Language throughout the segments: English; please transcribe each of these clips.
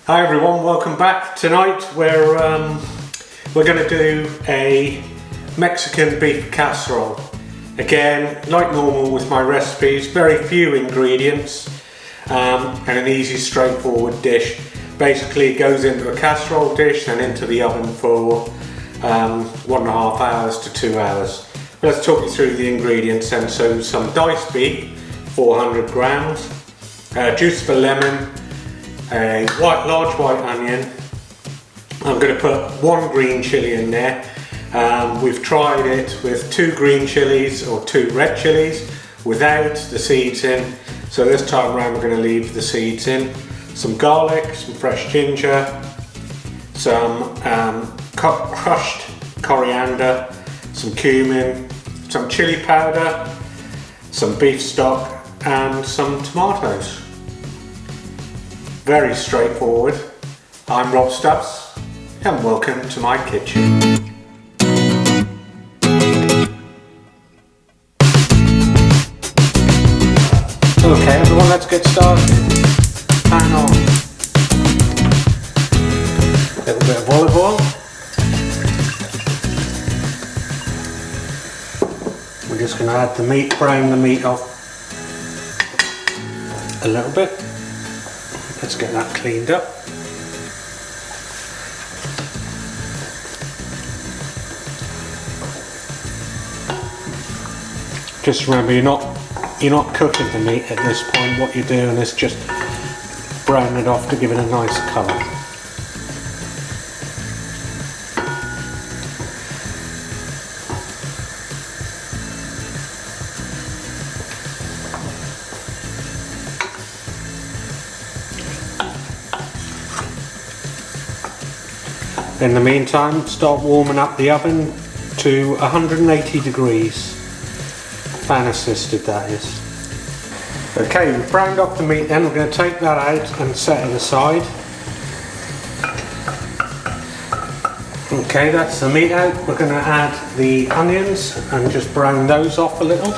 Hi everyone, welcome back. Tonight we're going to do a Mexican beef casserole. Again, like normal with my recipes, very few ingredients and an easy, straightforward dish. Basically it goes into a casserole dish and into the oven for 1.5 hours to 2 hours. Let's talk you through the ingredients then. So some diced beef, 400 grams, juice of a lemon, a large white onion. I'm going to put 1 green chilli in there. We've tried it with 2 green chilies or 2 red chilies without the seeds in. So this time around we're going to leave the seeds in. Some garlic, some fresh ginger, some crushed coriander, some cumin, some chili powder, some beef stock and some tomatoes. Very straightforward. I'm Rob Stubbs and welcome to my kitchen. Okay everyone, let's get started. Pan on. A little bit of olive oil. We're just going to add the meat, brown the meat off a little bit. Let's get that cleaned up. Just remember, you're not cooking the meat at this point. What you're doing is just browning it off to give it a nice colour. In the meantime, start warming up the oven to 180 degrees. Fan assisted, that is. Okay, we've browned off the meat then. We're going to take that out and set it aside. Okay, that's the meat out. We're going to add the onions and just brown those off a little.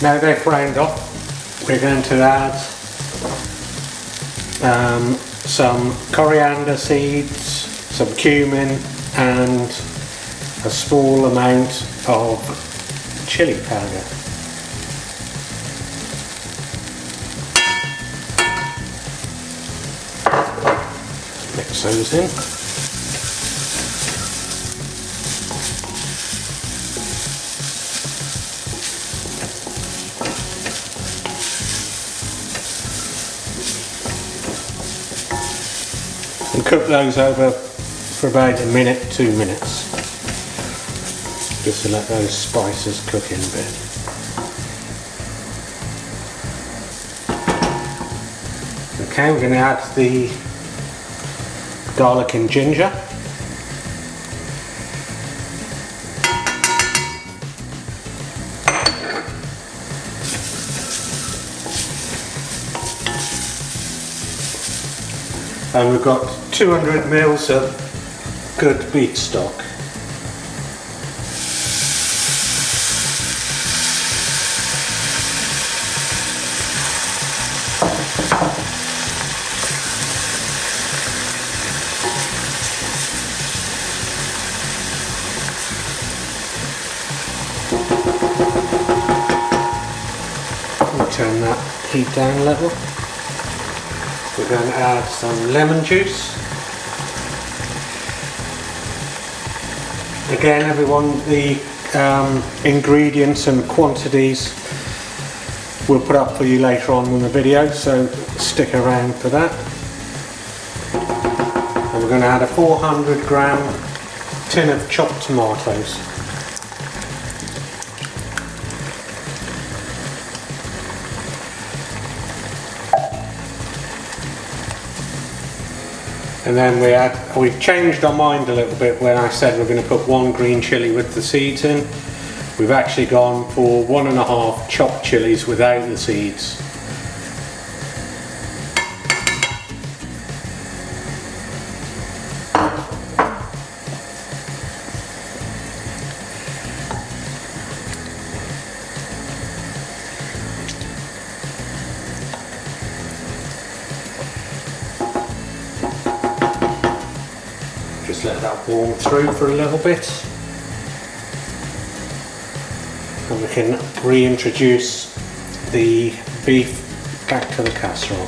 Now they've browned off, we're going to add some coriander seeds, some cumin and a small amount of chili powder. Mix those in. And cook those over for about a minute, 2 minutes, just to let those spices cook in a bit. Okay, we're going to add the garlic and ginger. And we've got 200 ml of good beef stock. We'll turn that heat down a little. We're going to add some lemon juice. Again everyone, the ingredients and quantities we'll put up for you later on in the video, so stick around for that. And we're going to add a 400 gram tin of chopped tomatoes. And then we've changed our mind a little bit when I said we're going to put 1 green chilli with the seeds in. We've actually gone for 1.5 chopped chilies without the seeds. Just let that warm through for a little bit. And we can reintroduce the beef back to the casserole.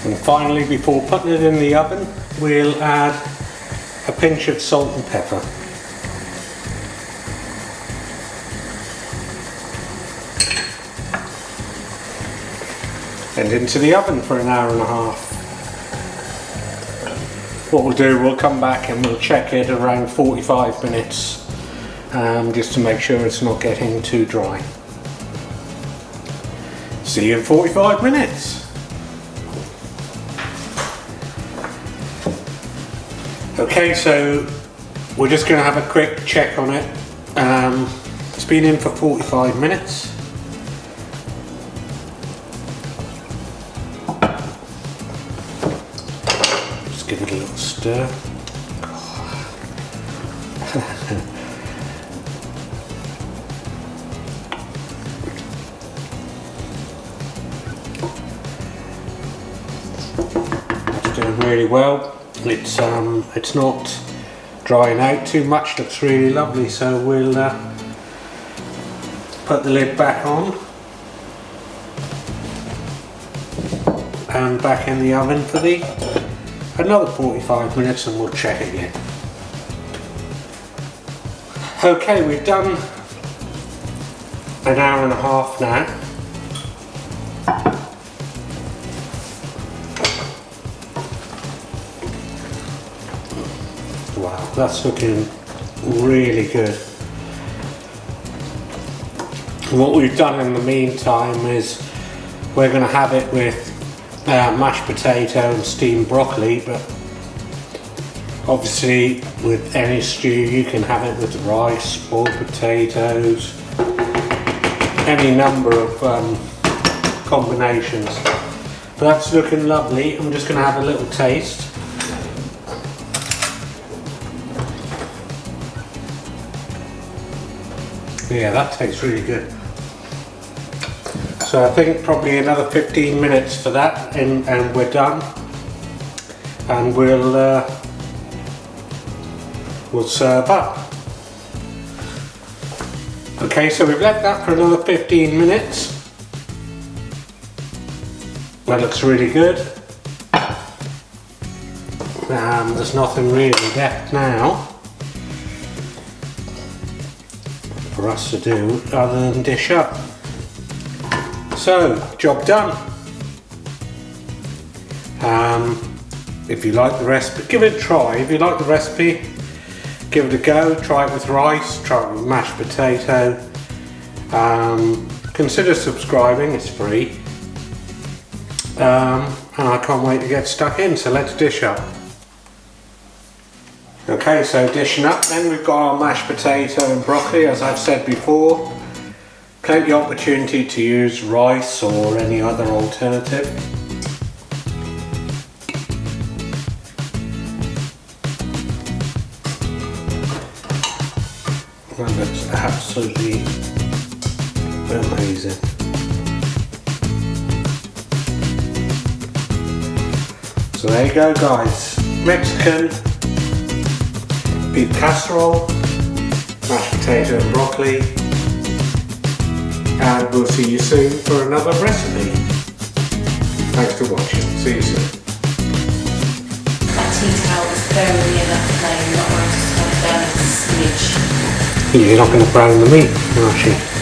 And finally, before putting it in the oven, we'll add a pinch of salt and pepper. And into the oven for 1.5 hours. What we'll do, we'll come back and we'll check it around 45 minutes just to make sure it's not getting too dry. See you in 45 minutes. Okay, so we're just going to have a quick check on it. It's been in for 45 minutes. Just give it a little stir. It's doing really well. It's not drying out too much, looks really lovely, so we'll put the lid back on and back in the oven for another 45 minutes and we'll check again. Okay, we've done 1.5 hours now. Wow, that's looking really good. What we've done in the meantime is we're going to have it with mashed potato and steamed broccoli, but obviously with any stew you can have it with rice, boiled potatoes, any number of combinations. But that's looking lovely. I'm just going to have a little taste. Yeah, that tastes really good. So I think probably another 15 minutes for that and we're done. And we'll serve up. Okay, so we've left that for another 15 minutes. That looks really good. There's nothing really left now for us to do other than dish up. So, job done. If you like the recipe, give it a try. If you like the recipe, give it a go. Try it with rice, try it with mashed potato. Consider subscribing, it's free. And I can't wait to get stuck in, so let's dish up. Okay, so dishing up, then we've got our mashed potato and broccoli, as I've said before. Plenty of opportunity to use rice or any other alternative. That looks absolutely amazing. So there you go, guys. Mexican beef casserole, mashed potato and broccoli, and we'll see you soon for another recipe. Thanks for watching. See you soon. That tea towel is very near that flame, not going to just have down a smidge. You're not going to brown the meat, are you?